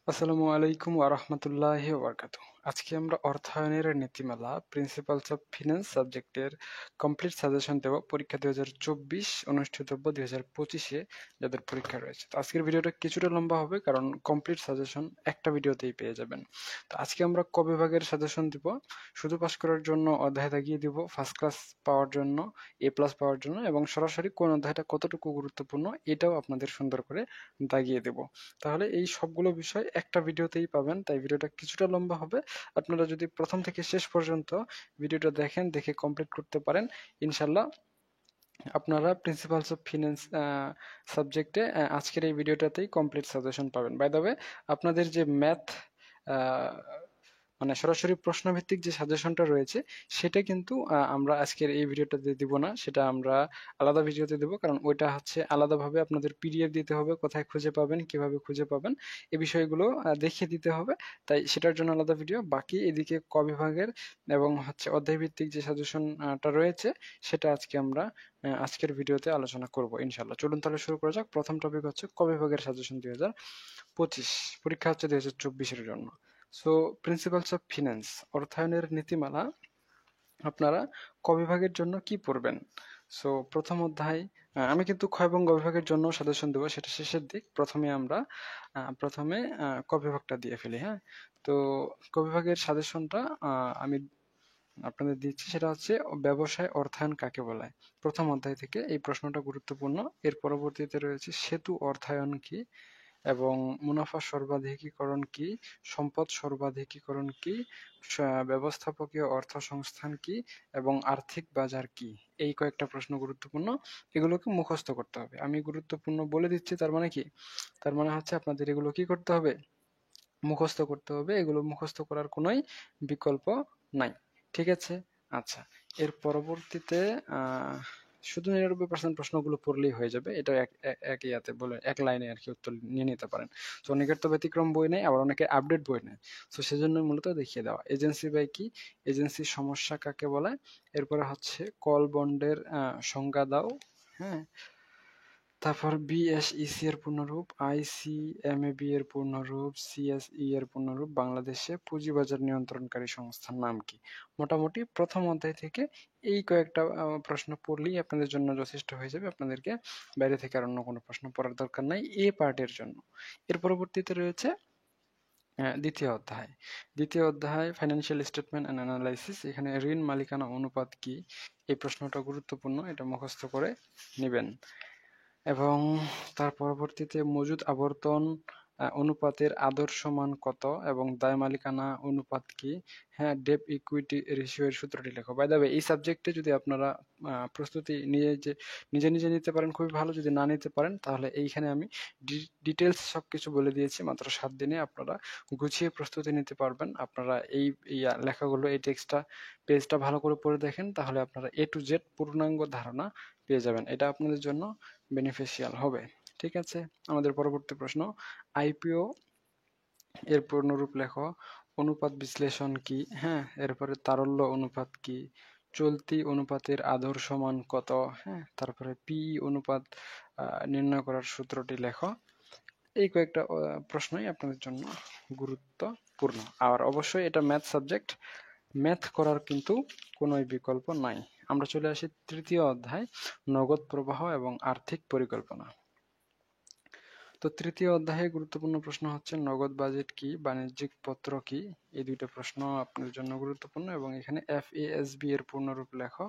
আসসালামু আলাইকুম ওয়া রাহমাতুল্লাহি ওয়া বারাকাতুহু। আজকে আমরা অর্থায়নের নীতিমালা প্রিন্সিপালস অফ ফিন্যান্স সাবজেক্টের কমপ্লিট সাজেশন দেব পরীক্ষা 2024 অনুষ্ঠিতব্য 2025 এ যাদের পরীক্ষা রয়েছে। তো আজকের ভিডিওটা কিছুটা লম্বা হবে কারণ কমপ্লিট সাজেশন একটা ভিডিওতেই পেয়ে যাবেন। তো আজকে আমরা ক বিভাগের সাজেশন দিব, শুধু পাস করার জন্য অধ্যায় দাগিয়ে দিব, ফার্স্ট ক্লাস পাওয়ার জন্য, এ প্লাস পাওয়ার জন্য এবং সরাসরি কোন অধ্যায়টা কতটুকু গুরুত্বপূর্ণ এটাও আপনাদের সুন্দর করে দাগিয়ে দেব। তাহলে এই সবগুলো বিষয় একটা ভিডিওতেই পাবেন, তাই ভিডিওটা কিছুটা লম্বা হবে। আপনারা যদি প্রথম থেকে শেষ পর্যন্ত ভিডিওটা দেখেন, দেখে কমপ্লিট করতে পারেন, ইনশাল্লাহ আপনারা প্রিন্সিপালস অফ ফিন্যান্স সাবজেক্টে আজকের এই ভিডিওটাতেই কমপ্লিট সাজেশন পাবেন। বাই দ্য ওয়ে, আপনাদের যে ম্যাথ মানে সরাসরি প্রশ্নভিত্তিক যে সাজেশনটা রয়েছে সেটা কিন্তু আমরা আজকের এই ভিডিওটাতে দিব না, সেটা আমরা আলাদা ভিডিওতে দেব, কারণ ওইটা হচ্ছে আলাদাভাবে আপনাদের পিডিএফ দিতে হবে, কোথায় খুঁজে পাবেন, কিভাবে খুঁজে পাবেন, এই বিষয়গুলো দেখিয়ে দিতে হবে। তাই সেটার জন্য আলাদা ভিডিও। বাকি এদিকে ক বিভাগের এবং হচ্ছে অধ্যায় ভিত্তিক যে সাজেশনটা রয়েছে সেটা আজকে আমরা আজকের ভিডিওতে আলোচনা করব ইনশাল্লাহ। চলুন তাহলে শুরু করা যাক। প্রথম টপিক হচ্ছে ক বিভাগের সাজেশন 2025, পরীক্ষা হচ্ছে 2024-এর জন্য। সো প্রিন্সিপালস অফ ফিন্যান্স, অর্থায়নের নীতিমালা, আপনারা ক বিভাগের জন্য কি পড়বেন? সো প্রথম অধ্যায়, আমি কিন্তু খ এবং গ বিভাগের জন্য সাজেশন দেবো, সেটা শেষের দিক। প্রথমে আমরা ক বিভাগটা দিয়ে ফেলি। হ্যাঁ, তো ক বিভাগের সাজেশনটা আমি আপনাদের দিচ্ছি, সেটা হচ্ছে ব্যবসায় অর্থায়ন কাকে বলে। প্রথম অধ্যায় থেকে এই প্রশ্নটা গুরুত্বপূর্ণ। এর পরবর্তীতে রয়েছে সেতু অর্থায়ন কি, এবং মুনাফা সর্বাধিকীকরণ কি, সম্পদ সর্বাধিকীকরণ কি, ব্যবস্থাপকীয় অর্থসংস্থান কি, এবং আর্থিক বাজার কি। এই কয়েকটা প্রশ্ন গুরুত্বপূর্ণ, এগুলোকে মুখস্থ করতে হবে। আমি গুরুত্বপূর্ণ বলে দিচ্ছি, তার মানে কি? তার মানে হচ্ছে আপনাদের এগুলো কি করতে হবে? মুখস্থ করতে হবে। এগুলো মুখস্থ করার কোনোই বিকল্প নাই। ঠিক আছে? আচ্ছা, এর পরবর্তীতে আহ শুধু 99% প্রশ্নগুলো পড়লেই হয়ে যাবে। এটা এক ইয়াতে বলে এক লাইনে আর কি উত্তর নিয়ে নিতে পারেন। তো অনেকের তো ব্যতিক্রম বই নেই, আবার অনেকের আপডেট বই নেই। তো সেজন্য মূলত দেখিয়ে দেওয়া। এজেন্সি বাই কি, এজেন্সির সমস্যা কাকে বলে, এরপরে হচ্ছে কল বন্ডের সংজ্ঞা দাও। হ্যাঁ, তারপর বিএসইসি এর পূর্ণরূপ, আইসিএমএবি এর পূর্ণরূপ, সিএসই এর পূর্ণরূপ, বাংলাদেশে পুঁজিবাজার নিয়ন্ত্রণকারী সংস্থার নাম কি। মোটামুটি প্রথম অধ্যায় থেকে এই কয়েকটা প্রশ্ন পড়লেই আপনাদের জন্য যথেষ্ট হয়ে যাবে। আপনাদেরকে বাইরে থেকে আর অন্য কোনো প্রশ্ন পড়ার দরকার নাই এ পার্টের জন্য। এর পরবর্তীতে রয়েছে দ্বিতীয় অধ্যায়। দ্বিতীয় অধ্যায় ফাইন্যান্সিয়াল স্টেটমেন্ট অ্যান্ড অ্যানালাইসিস। এখানে ঋণ মালিকানা অনুপাত কি, এই প্রশ্নটা গুরুত্বপূর্ণ, এটা মুখস্থ করে নেবেন। এবং তার পরবর্তীতে মজুদ আবর্তন অনুপাতের আদর্শ মান কত এবং দায় মালিকানা অনুপাত কি। হ্যাঁ, ডেপ ইকুইটি রেশিও এর সূত্রটি লেখো। বাই দ্য ওয়ে, এই সাবজেক্টে যদি আপনারা প্রস্তুতি নিজে নিজে নিতে পারেন খুবই ভালো, যদি না নিতে পারেন তাহলে এইখানে আমি ডিটেলস সবকিছু বলে দিয়েছি। মাত্র 7 দিনে আপনারা গুছিয়ে প্রস্তুতি নিতে পারবেন। আপনারা এই লেখাগুলো, এই টেক্সটটা, পেজটা ভালো করে পড়ে দেখেন, তাহলে আপনারা এ টু জেড পূর্ণাঙ্গ ধারণা পেয়ে যাবেন। এটা আপনাদের জন্য বেনিফিশিয়াল হবে। ঠিক আছে, আমাদের পরবর্তী প্রশ্ন, আইপিও এর পূর্ণরূপ লেখো। অনুপাত বিশ্লেষণ কি। হ্যাঁ, এরপরে তারল্য অনুপাত কি, চলতি অনুপাতের আদর্শ মান কত। হ্যাঁ, তারপরে পিই অনুপাত নির্ণয় করার সূত্রটি লেখো। এই কয়েকটা প্রশ্নই আপনাদের জন্য গুরুত্বপূর্ণ। আর অবশ্যই এটা ম্যাথ সাবজেক্ট, ম্যাথ করার কিন্তু কোনো বিকল্প নাই। আমরা চলে আসি তৃতীয় অধ্যায়, নগদ প্রবাহ এবং আর্থিক পরিকল্পনা। তো তৃতীয় অধ্যায়ে গুরুত্বপূর্ণ প্রশ্ন হচ্ছে নগদ বাজেট কি, বাণিজ্যিক পত্র কি। এই দুইটা প্রশ্ন আপনার জন্য গুরুত্বপূর্ণ, এবং এখানে এফএএসবি এর পূর্ণরূপ লেখো।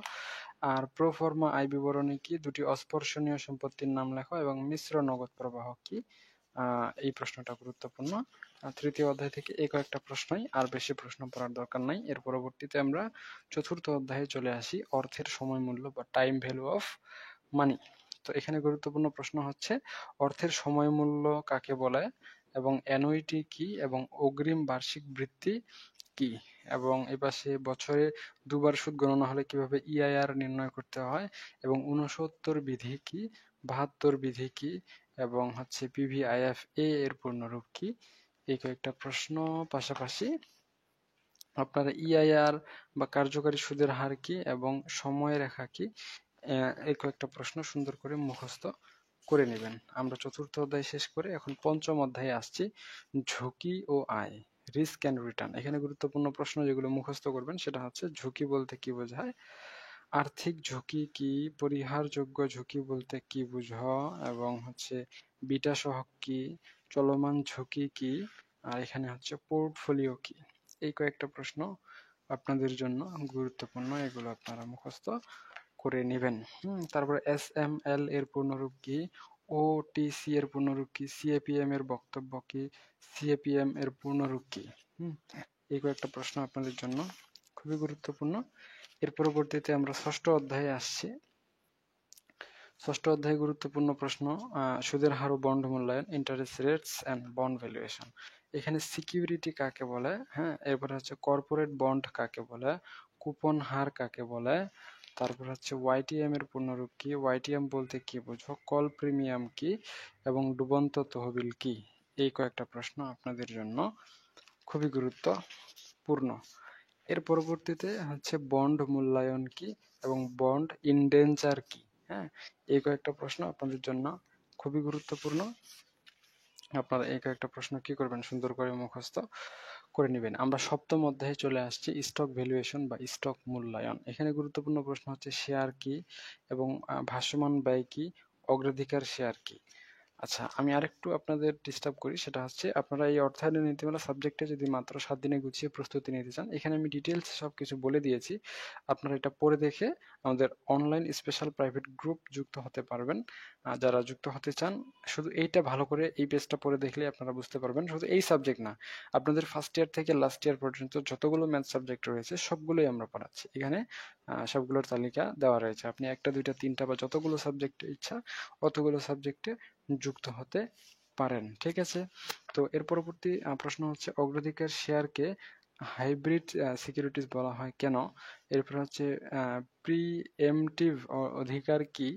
আর প্রোফর্মা আয় বিবরণী কি, দুটি অস্পর্শনীয় সম্পত্তির নাম লেখো, এবং মিশ্র নগদ প্রবাহ কি। এই প্রশ্নটা গুরুত্বপূর্ণ। তৃতীয় অধ্যায় থেকে এই কয়েকটা প্রশ্নই, আর বেশি প্রশ্ন পড়ার দরকার নাই। এর পরবর্তীতে আমরা চতুর্থ অধ্যায়ে চলে আসি, অর্থের সময় মূল্য বা টাইম ভ্যালু অফ মানি। তো এখানে গুরুত্বপূর্ণ প্রশ্ন হচ্ছে অর্থের সময় মূল্য কাকে বলে, এবং অ্যানুইটি কি, এবং অগ্রিম বার্ষিক বৃত্তি কি, এবং এপাশে বছরে দুবার সুদ গণনা হলে কিভাবে ইআইআর নির্ণয় করতে হয়, এবং 69 বিধি কি, 72 বিধি কি, এবং হচ্ছে পিভিআইএফএ এর পূর্ণরূপ কি। এই কয়েকটা প্রশ্ন, পাশাপাশি আপনারা ইআইআর বা কার্যকারী সুদের হার কি এবং সময় রেখা কি, এই কয়েকটা প্রশ্ন সুন্দর করে মুখস্থ করে নেবেন। আমরা চতুর্থ অধ্যায় শেষ করে এখন পঞ্চম অধ্যায়ে আসছি, ঝুঁকি ও আয়, রিস্ক অ্যান্ড রিটার্ন। এখানে গুরুত্বপূর্ণ প্রশ্ন যেগুলো মুখস্থ করবেন সেটা হচ্ছে ঝুঁকি বলতে কি বোঝায়, আর্থিক ঝুঁকি কি, পরিহারযোগ্য ঝুঁকি বলতে কি বুঝো, এবং হচ্ছে বিটা সহগ কি, চলমান ঝুঁকি কি, আর এখানে হচ্ছে পোর্টফোলিও কি। এই কয়েকটা প্রশ্ন আপনাদের জন্য গুরুত্বপূর্ণ, এগুলো আপনারা মুখস্থ করে নেবেন। তারপরে SML এর পূর্ণরূপ কি, OTC এর পূর্ণরূপ কি, CAPM এর বক্তব্য কি, CAPM এর পূর্ণরূপ কি। এই কয়েকটা প্রশ্ন আপনাদের জন্য খুবই গুরুত্বপূর্ণ। এর পরবর্তীতে আমরা ষষ্ঠ অধ্যায়ে আসছি। ষষ্ঠ অধ্যায়ে গুরুত্বপূর্ণ প্রশ্ন, সুদের হার ও বন্ড মূল্যায়ন, interest rates and bond valuation. এখানে সিকিউরিটি কাকে বলে, হ্যাঁ, এরপরে হচ্ছে কর্পোরেট বন্ড কাকে বলে, কুপন হার কাকে বলে, তারপর হচ্ছে ওয়াইটিএম এর পূর্ণরূপ কি, ওয়াইটিএম বলতে কি বোঝো, কল প্রিমিয়াম কি, এবং ডুবন্ত তহবিল কি। এই কয়েকটা প্রশ্ন আপনাদের জন্য খুবই গুরুত্বপূর্ণ। এর পরবর্তীতে হচ্ছে বন্ড মূল্যায়ন কি এবং বন্ড ইনডেঞ্চার কি। হ্যাঁ, এই কয়েকটা প্রশ্ন আপনাদের জন্য খুবই গুরুত্বপূর্ণ। আপনারা এই কয়েকটা প্রশ্ন কি করবেন, সুন্দর করে মুখস্থ করে নেবেন। আমরা সপ্তম অধ্যায়ে চলে আসছি, স্টক ভ্যালুয়েশন বা স্টক মূল্যায়ন। এখানে গুরুত্বপূর্ণ প্রশ্ন হচ্ছে শেয়ার কি এবং ভাসমান ব্যয় কি, অগ্রাধিকার শেয়ার কি। আচ্ছা, আমি আরেকটু আপনাদের ডিস্টার্ব করি, সেটা হচ্ছে আপনারা এই অর্থায়ন নীতিমালা সাবজেক্টে যদি মাত্র 7 দিনে গুছিয়ে প্রস্তুতি নিতে চান, এখানে আমি ডিটেলস সব কিছু বলে দিয়েছি। আপনারা এটা পড়ে দেখে আমাদের অনলাইন স্পেশাল প্রাইভেট গ্রুপ যুক্ত হতে পারবেন। যারা যুক্ত হতে চান, শুধু এইটা ভালো করে এই পেজটা পড়ে দেখলে আপনারা বুঝতে পারবেন। শুধু এই সাবজেক্ট না, আপনাদের ফার্স্ট ইয়ার থেকে লাস্ট ইয়ার পর্যন্ত যতগুলো ম্যাথ সাবজেক্ট রয়েছে সবগুলোই আমরা পড়াচ্ছি। এখানে সবগুলোর তালিকা দেওয়া রয়েছে। আপনি একটা, দুইটা, তিনটা বা যতগুলো সাবজেক্টে ইচ্ছা অতগুলো সাবজেক্টে যুক্ত হতে পারেন। ঠিক আছে? তো এর পরবর্তী প্রশ্ন হচ্ছে, অগ্রাধিকার শেয়ারকে হাইব্রিড সিকিউরিটিজ বলা হয় কেন? এরপর হচ্ছে প্রিএমটিভ অধিকার কি,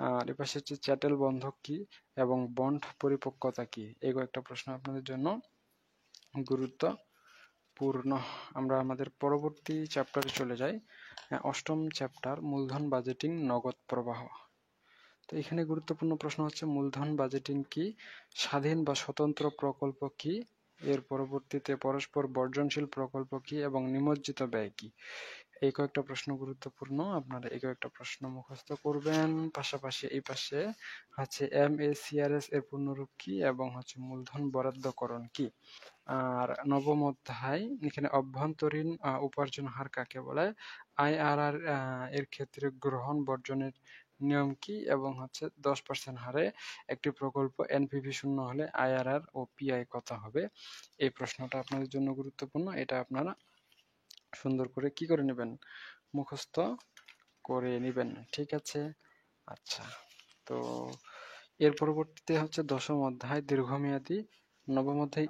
আর এপাশে হচ্ছে চ্যাটেল বন্ধক কি, এবং বন্ড পরিপক্কতা কি। এই কয়েকটা প্রশ্ন আপনাদের জন্য গুরুত্বপূর্ণ। আমরা আমাদের পরবর্তী চ্যাপ্টারে চলে যাই। অষ্টম চ্যাপ্টার, মূলধন বাজেটিং, নগদ প্রবাহ। তো এখানে গুরুত্বপূর্ণ প্রশ্ন হচ্ছে মূলধন বাজেটিং কি, স্বাধীন বা স্বতন্ত্র প্রকল্প কি, এর পরবর্তীতে পরস্পর বর্জনশীল প্রকল্প কি, এবং নিমজ্জিত ব্যয় কি। এই কয়েকটা প্রশ্ন গুরুত্বপূর্ণ, আপনারা এই কয়েকটা প্রশ্ন মুখস্থ করবেন। পাশাপাশি এই পাশে হচ্ছে MACRS এর পূর্ণরূপ কি এবং হচ্ছে মূলধন বরাদ্দকরণ কি। আর নবম অধ্যায়, এখানে অভ্যন্তরীণ উপার্জন হার কাকে বলে, IRR এর ক্ষেত্রে গ্রহণ বর্জনের নিয়ম কি, এবং হচ্ছে 10% হারে একটি প্রকল্প NPV শূন্য হলে IRR ও PI কত হবে। এই প্রশ্নটা আপনাদের জন্য গুরুত্বপূর্ণ, এটা আপনারা সুন্দর করে কি করে নেবেন, মুখস্থ করে নেবেন। ঠিক আছে? আচ্ছা, তো এর পরবর্তীতে হচ্ছে দশম অধ্যায়, দীর্ঘমেয়াদী। নবম অধ্যায়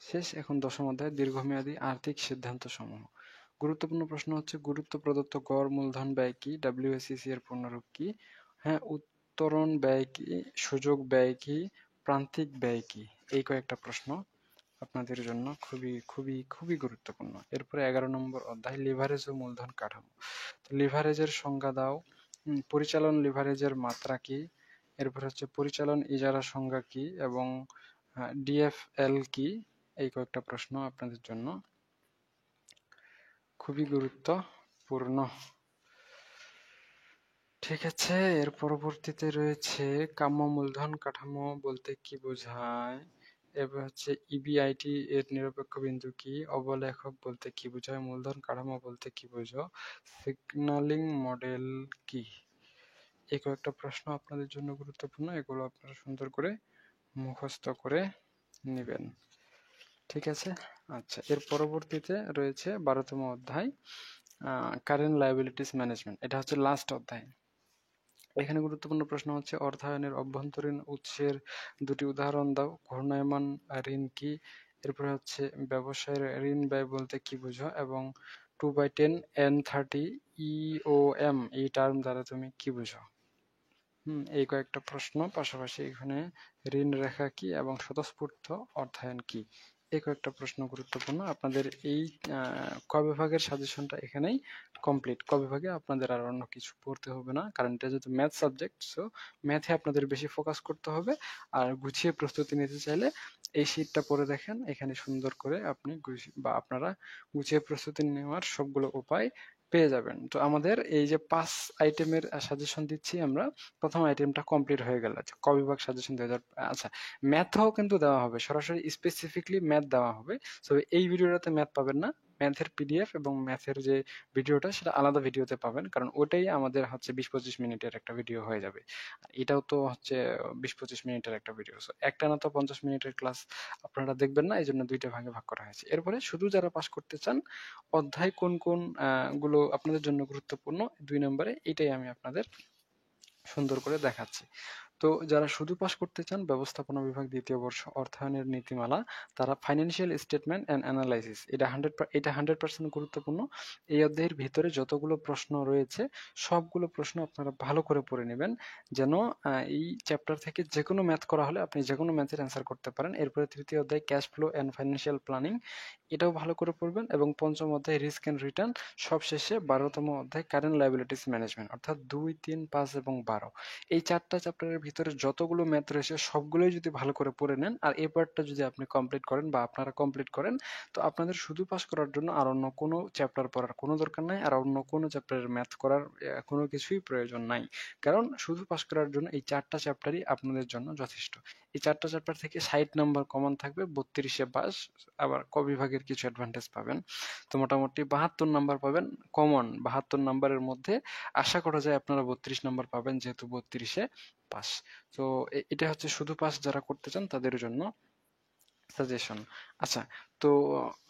শেষ, এখন দশম অধ্যায়, দীর্ঘমেয়াদী আর্থিক সিদ্ধান্ত সমূহ। গুরুত্বপূর্ণ প্রশ্ন হচ্ছে, গুরুত্ব প্রদত্ত গড় মূলধন ব্যয় কি, WACC এর পূর্ণরূপ কি, হ্যাঁ, উত্তরণ ব্যয় কি, সুযোগ ব্যয় কি, প্রান্তিক ব্যয় কি। এই কয়েকটা প্রশ্ন আপনাদের জন্য খুবই খুবই খুবই গুরুত্বপূর্ণ। এরপরে 11 নম্বর অধ্যায়, লিভারেজ ও মূলধন কাঠামো। লিভারেজের সংজ্ঞা দাও। পরিচালন লিভারেজের মাত্রা কি, এরপর হচ্ছে পরিচালন ইজারা সংজ্ঞা কি, এবং DFL কি। এই কয়েকটা প্রশ্ন আপনাদের জন্য খুবই গুরুত্বপূর্ণ। ঠিক আছে, এর পরবর্তীতে রয়েছে কাম্য মূলধন কাঠামো বলতে কি বোঝায়, এবার হচ্ছে EBIT এর নিরপেক্ষ বিন্দু কি, অবলেখক বলতে কি বোঝায়, মূলধন কাঠামো বলতে কি বোঝো, সিগন্যালিং মডেল কি। এই কয়েকটা প্রশ্ন আপনাদের জন্য গুরুত্বপূর্ণ, এগুলো আপনারা সুন্দর করে মুখস্থ করে নেবেন। ঠিক আছে? আচ্ছা, এর পরবর্তীতে রয়েছে 12তম অধ্যায়, কারেন্ট লায়াবিলিটিস ম্যানেজমেন্ট। এটা হচ্ছে লাস্ট অধ্যায়। এখানে গুরুত্বপূর্ণ প্রশ্ন হচ্ছে, অর্থায়নের অভ্যন্তরীণ উৎসের দুটি উদাহরণ দাও, ঘূর্ণায়মান ঋণ কি, এরপরে হচ্ছে ব্যবসায়ের ঋণ ব্যয় বলতে কি বোঝো, এবং 2/10 N30 EOM এই টার্ম দ্বারা তুমি কি বুঝো। এই কয়েকটা প্রশ্ন, পাশাপাশি এখানে ঋণ রেখা কি এবং স্বতঃস্ফূর্ত অর্থায়ন কি, এই কয়েকটা প্রশ্ন গুরুত্বপূর্ণ। আপনাদের এই ক বিভাগের সাজেশনটা এখানেই কমপ্লিট। ক বিভাগে আপনাদের আর অন্য কিছু পড়তে হবে না, কারণ এটা যেহেতু ম্যাথ সাবজেক্ট, সো ম্যাথে আপনাদের বেশি ফোকাস করতে হবে। আর গুছিয়ে প্রস্তুতি নিতে চাইলে এই শীটটা পড়ে দেখেন, এখানে সুন্দর করে আপনি বা আপনারা গুছিয়ে প্রস্তুতি নেওয়ার সবগুলো উপায় পেয়ে যাবেন। তো আমাদের এই যে ৫ আইটেমের সাজেশন দিচ্ছি আমরা, প্রথম আইটেমটা কমপ্লিট হয়ে গেল। আচ্ছা, ক বিভাগ সাজেশন ২০০০। আচ্ছা, ম্যাথও কিন্তু দেওয়া হবে, সরাসরি স্পেসিফিকলি ম্যাথ দেওয়া হবে। তবে এই ভিডিওটাতে ম্যাথ পাবেন না। ম্যাথের পিডিএফ এবং ম্যাথের যে ভিডিওটা সেটা আলাদা ভিডিওতে পাবেন, কারণ ওটাই আমাদের হচ্ছে ২০-২৫ মিনিটের একটা ভিডিও হয়ে যাবে। এটাও তো হচ্ছে ২০-২৫ মিনিটের একটা ভিডিও, সো একটানা তো ৫০ মিনিটের ক্লাস আপনারা দেখবেন না, এই জন্য দুইটা ভাগে ভাগ করা হয়েছে। এরপরে শুধু যারা পাস করতে চান, অধ্যায় কোন কোন গুলো আপনাদের জন্য গুরুত্বপূর্ণ ২ নম্বরে, এটাই আমি আপনাদের সুন্দর করে দেখাচ্ছি। তো যারা শুধু পাস করতে চান, ব্যবস্থাপনা বিভাগ ২য় বর্ষ অর্থায়নের নীতিমালা, তারা ফাইন্যান্সিয়াল স্টেটমেন্ট অ্যান্ড অ্যানালাইসিস, এটা 100% গুরুত্বপূর্ণ। এই অধ্যায়ের ভিতরে যতগুলো প্রশ্ন রয়েছে সবগুলো প্রশ্ন আপনারা ভালো করে পড়ে নেবেন, যেন এই চ্যাপ্টার থেকে যে কোনো ম্যাথ করা হলে আপনি যে কোনো ম্যাথের অ্যান্সার করতে পারেন। এরপরে ৩য় অধ্যায় cash flow and financial planning, এটাও ভালো করে পড়বেন। এবং ৫ম অধ্যায় রিস্ক অ্যান্ড রিটার্ন, সবশেষে ১২তম অধ্যায় কারেন্ট লায়াবিলিটিস ম্যানেজমেন্ট, অর্থাৎ ২, ৩, ৫ এবং ১২। এই ৪টা চ্যাপ্টারের ভিতরে যতগুলো ম্যাথ রয়েছে সবগুলোই যদি ভালো করে পড়ে নেন, আর এই পার্টটা যদি আপনি কমপ্লিট করেন বা আপনারা কমপ্লিট করেন, তো আপনাদের শুধু পাস করার জন্য আর অন্য কোনো চ্যাপ্টার পড়ার কোনো দরকার নাই, আর অন্য কোনো চ্যাপ্টারের ম্যাথ করার কোনো কিছুই প্রয়োজন নাই। কারণ শুধু পাস করার জন্য এই ৪টা চ্যাপ্টারই আপনাদের জন্য যথেষ্ট। এই ৪টা চ্যাপ্টার থেকে ৬০ নাম্বার কমন থাকবে, ৩২-এ পাস। আবার ক বিভাগের কিছু অ্যাডভান্টেজ পাবেন। তো মোটামুটি ৭২ নাম্বার পাবেন কমন। ৭২ নাম্বারের মধ্যে আশা করা যায় আপনারা ৩২ নাম্বার পাবেন, যেহেতু ৩২-এ পাস। তো এটা হচ্ছে শুধু পাস যারা করতে চান তাদের জন্য সাজেশন। আচ্ছা, তো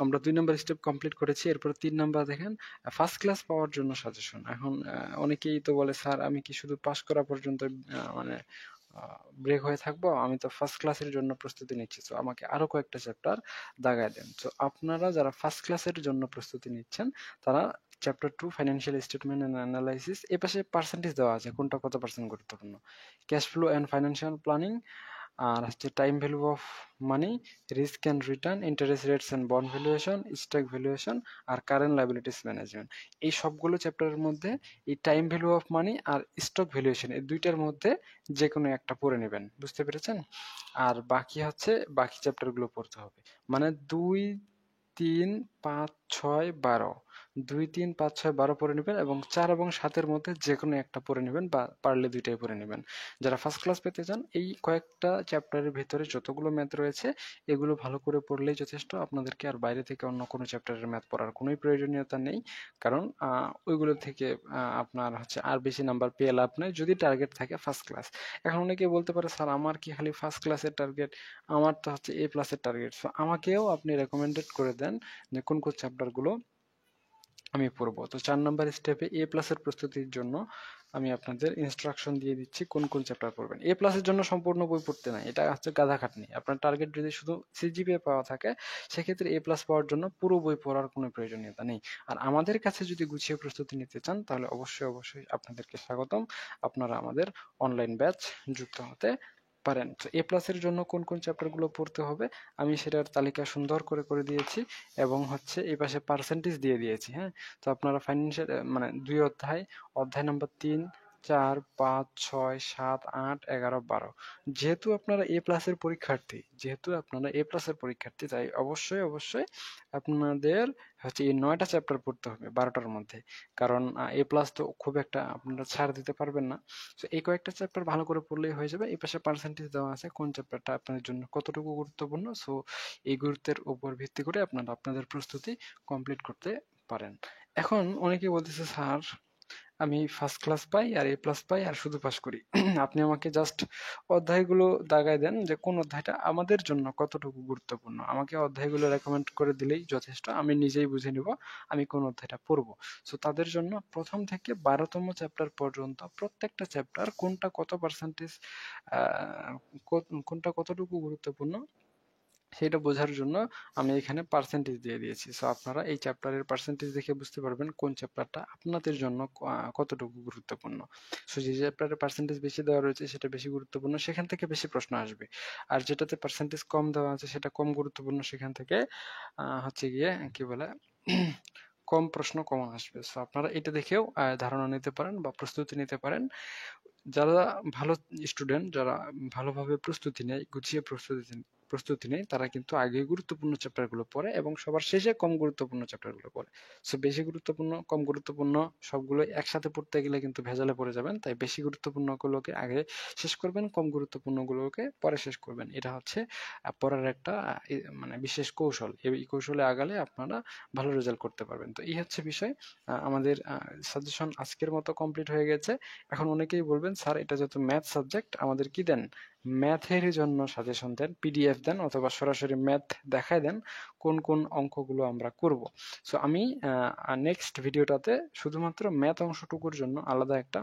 আমরা ২ নাম্বার স্টেপ কমপ্লিট করেছি। এরপরে ৩ নাম্বার দেখেন, ফার্স্ট ক্লাস পাওয়ার জন্য সাজেশন। এখন অনেকেই তো বলে, স্যার আমি কি শুধু পাস করা পর্যন্ত মানে ব্রেক হয়ে থাকবো? আমি তো ফার্স্ট ক্লাসের জন্য প্রস্তুতি নিচ্ছি, তো আমাকে আরো কয়েকটা চ্যাপ্টার দাগায় দেন। তো আপনারা যারা ফার্স্ট ক্লাসের জন্য প্রস্তুতি নিচ্ছেন, তারা chapter 2 financial statement and analysis, এ পাশে পার্সেন্টেজ দেওয়া আছে কোনটা কত পার্সেন্ট গুরুত্বপূর্ণ। Cash flow and financial planning, আর হচ্ছে time value of money, risk and return, interest rates and bond valuation, stock valuation, আর কারেন্ট লায়াবিলিটিস ম্যানেজমেন্ট। এই সবগুলো চ্যাপ্টারের মধ্যে এই টাইম ভ্যালু অফ মানি আর স্টক ভ্যালুয়েশন, এই দুইটার মধ্যে যে কোনো একটা পড়ে নেবেন, বুঝতে পেরেছেন? আর বাকি হচ্ছে বাকি চ্যাপ্টারগুলো পড়তে হবে। মানে ২, ৩, ৫, ৬, ১২, ২, ৩, ৫, ৬, ১২ পড়ে নেবেন, এবং ৪ এবং ৭ এর মধ্যে যে কোনো একটা পড়ে নেবেন, বা পারলে দুইটাই পড়ে নেবেন। যারা ফার্স্ট ক্লাস পেতে চান, এই কয়েকটা চ্যাপ্টারের ভিতরে যতগুলো ম্যাথ রয়েছে এগুলো ভালো করে পড়লেই যথেষ্ট। আপনাদেরকে আর বাইরে থেকে অন্য কোনো চ্যাপ্টারের ম্যাথ পড়ার কোনোই প্রয়োজনীয়তা নেই, কারণ ওইগুলো থেকে আপনার হচ্ছে আর বেশি নাম্বার পেয়ে লাভ নেই যদি টার্গেট থাকে ফার্স্ট ক্লাস। এখন অনেকে বলতে পারে, স্যার আমার কি খালি ফার্স্ট ক্লাসের টার্গেট? আমার তো হচ্ছে এ প্লাসের টার্গেট। সো আমাকেও আপনি রেকমেন্ডেড করে দেন যে কোন কোন চ্যাপ্টারগুলো আমি পড়বো। তো ৪ নাম্বার স্টেপে এ প্লাসের প্রস্তুতির জন্য আমি আপনাদের ইনস্ট্রাকশন দিয়ে দিচ্ছি কোন কোন চ্যাপ্টার পড়বেন। এ প্লাসের জন্য সম্পূর্ণ বই পড়তে নাই, এটা হচ্ছে গাধা খাটনি। আপনার টার্গেট যদি শুধু সিজিপিএ পাওয়া থাকে, সেক্ষেত্রে এ প্লাস পাওয়ার জন্য পুরো বই পড়ার কোনো প্রয়োজনীয়তা নেই। আর আমাদের কাছে যদি গুছিয়ে প্রস্তুতি নিতে চান, তাহলে অবশ্যই অবশ্যই আপনাদেরকে স্বাগতম। আপনারা আমাদের অনলাইন ব্যাচ যুক্ত হতে পারেন। তো এ প্লাসের জন্য কোন কোন চ্যাপ্টারগুলো পড়তে হবে আমি সেটার তালিকা সুন্দর করে করে দিয়েছি, এবং হচ্ছে এই পাশে পার্সেন্টেজ দিয়ে দিয়েছি। হ্যাঁ, তো আপনারা ফাইন্যান্সিয়াল মানে ২ অধ্যায়, অধ্যায় নাম্বার ৩, ৪, ৫, ৬, ৭, ৮, ১১, ১২, যেহেতু আপনারা এ প্লাসের পরীক্ষার্থী, তাই অবশ্যই অবশ্যই আপনাদের হচ্ছে এই ৯টা চ্যাপ্টার পড়তে হবে ১২টার মধ্যে। কারণ এ প্লাস তো খুব একটা আপনারা ছাড় দিতে পারবেন না। তো এই কয়েকটা চ্যাপ্টার ভালো করে পড়লেই হয়ে যাবে। এই পাশে পার্সেন্টেজ দেওয়া আছে কোন চ্যাপ্টারটা আপনাদের জন্য কতটুকু গুরুত্বপূর্ণ। সো এই গুরুত্বের উপর ভিত্তি করে আপনারা আপনাদের প্রস্তুতি কমপ্লিট করতে পারেন। এখন অনেকে বলতেছে, স্যার আমি ফার্স্ট ক্লাস পাই আর এ প্লাস পাই আর শুধু পাস করি। আপনি আমাকে জাস্ট অধ্যায়গুলো দাগায় দেন যে কোন অধ্যায়টা আমাদের জন্য কতটুকু গুরুত্বপূর্ণ। আমাকে অধ্যায়গুলো রেকমেন্ড করে দিলেই যথেষ্ট, আমি নিজেই বুঝে নিব আমি কোন অধ্যায়টা পড়বো। সো তাদের জন্য প্রথম থেকে ১২তম চ্যাপ্টার পর্যন্ত প্রত্যেকটা চ্যাপ্টার কোনটা কত পার্সেন্টেজ, কোনটা কতটুকু গুরুত্বপূর্ণ, সেটা বোঝার জন্য আমি এখানে পার্সেন্টেজ দিয়ে দিয়েছি। সো আপনারা এই চ্যাপ্টারের পার্সেন্টেজ দেখে বুঝতে পারবেন কোন চ্যাপ্টারটা আপনাদের জন্য কতটুকু গুরুত্বপূর্ণ। সো যে চ্যাপ্টারের পার্সেন্টেজ বেশি দেওয়া রয়েছে সেটা বেশি গুরুত্বপূর্ণ, সেখান থেকে বেশি প্রশ্ন আসবে। আর যেটাতে পার্সেন্টেজ কম দেওয়া আছে সেটা কম গুরুত্বপূর্ণ, সেখান থেকে হচ্ছে গিয়ে কি বলে কম প্রশ্ন কমন আসবে। সো আপনারা এটা দেখেও ধারণা নিতে পারেন বা প্রস্তুতি নিতে পারেন। যারা ভালো স্টুডেন্ট, যারা ভালোভাবে প্রস্তুতি নেয়, গুছিয়ে প্রস্তুতি নেয়, তারা কিন্তু আগে গুরুত্বপূর্ণ চ্যাপ্টারগুলো পড়ে এবং সবার শেষে কম গুরুত্বপূর্ণ চ্যাপ্টারগুলো পড়ে। সো বেশি গুরুত্বপূর্ণ কম গুরুত্বপূর্ণ সবগুলো একসাথে পড়তে গেলে কিন্তু ভেজালে পড়ে যাবেন। তাই বেশি গুরুত্বপূর্ণগুলোকে আগে শেষ করবেন, কম গুরুত্বপূর্ণগুলোকে পরে শেষ করবেন। এটা হচ্ছে পড়ার একটা মানে বিশেষ কৌশল। এই কৌশলে আগালে আপনারা ভালো রেজাল্ট করতে পারবেন। তো এই হচ্ছে বিষয়। আমাদের সাজেশন আজকের মতো কমপ্লিট হয়ে গেছে। এখন অনেকেই বলবেন, স্যার এটা যেহেতু ম্যাথ সাবজেক্ট, আমাদের কি দেন, ম্যাথের জন্য সাজেশন দেন, পিডিএফ দেন, অথবা সরাসরি ম্যাথ দেখায় দেন কোন কোন অঙ্কগুলো আমরা করব। সো আমি নেক্সট ভিডিওটাতে শুধুমাত্র ম্যাথ অংশটুকুর জন্য আলাদা একটা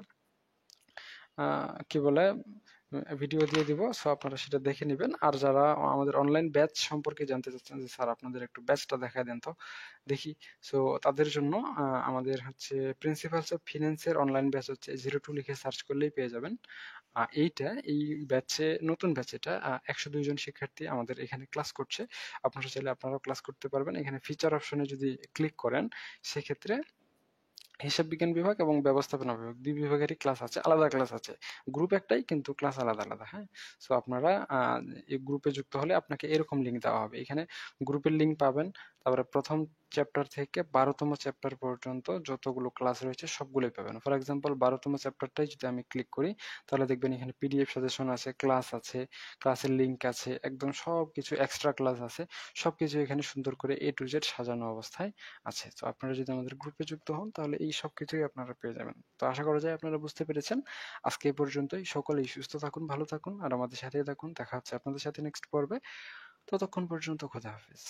কি বলে ভিডিও দিয়ে দিব। সো আপনারা সেটা দেখে নেবেন। আর যারা আমাদের অনলাইন ব্যাচ সম্পর্কে জানতে চাচ্ছেন যে স্যার আপনাদের একটু ব্যাচটা দেখায় দেন তো দেখি, সো তাদের জন্য আমাদের হচ্ছে প্রিন্সিপালস অফ ফিন্যান্সের অনলাইন ব্যাচ হচ্ছে 02 লিখে সার্চ করলেই পেয়ে যাবেন। এই ব্যাচে, নতুন ব্যাচ এটা, 102 জন শিক্ষার্থী আমাদের এখানে ক্লাস করছে। আপনারা চাইলে আপনারাও ক্লাস করতে পারবেন। এখানে ফিচার অপশনে যদি ক্লিক করেন, সেক্ষেত্রে হিসাব বিজ্ঞান বিভাগ এবং ব্যবস্থাপনা বিভাগ দুই বিভাগেরই ক্লাস আছে, আলাদা ক্লাস আছে। গ্রুপ একটাই কিন্তু ক্লাস আলাদা আলাদা। হ্যাঁ, সো আপনারা এই গ্রুপে যুক্ত হলে আপনাকে এরকম লিঙ্ক দেওয়া হবে। এখানে গ্রুপের লিঙ্ক পাবেন। তারপরে প্রথম চ্যাপ্টার থেকে 12তম চ্যাপ্টার পর্যন্ত যতগুলো ক্লাস রয়েছে সবগুলোই পাবেন। ফর এক্সাম্পল 12তম চ্যাপ্টারটাই যদি আমি ক্লিক করি, তাহলে দেখবেন এখানে পিডিএফ সাজেশন আছে, ক্লাস আছে, ক্লাসের লিঙ্ক আছে, একদম সবকিছু এক্সট্রা ক্লাস আছে। সবকিছু এখানে সুন্দর করে A to Z সাজানো অবস্থায় আছে। তো আপনারা যদি আমাদের গ্রুপে যুক্ত হন তাহলে এই সবকিছুই আপনারা পেয়ে যাবেন। তো আশা করা যায় আপনারা বুঝতে পেরেছেন। আজকে এই পর্যন্তই। সকলেই সুস্থ থাকুন, ভালো থাকুন আর আমাদের সাথেই থাকুন। দেখা হচ্ছে আপনাদের সাথে নেক্সট পর্বে। ততক্ষণ পর্যন্ত খোদা হাফেজ।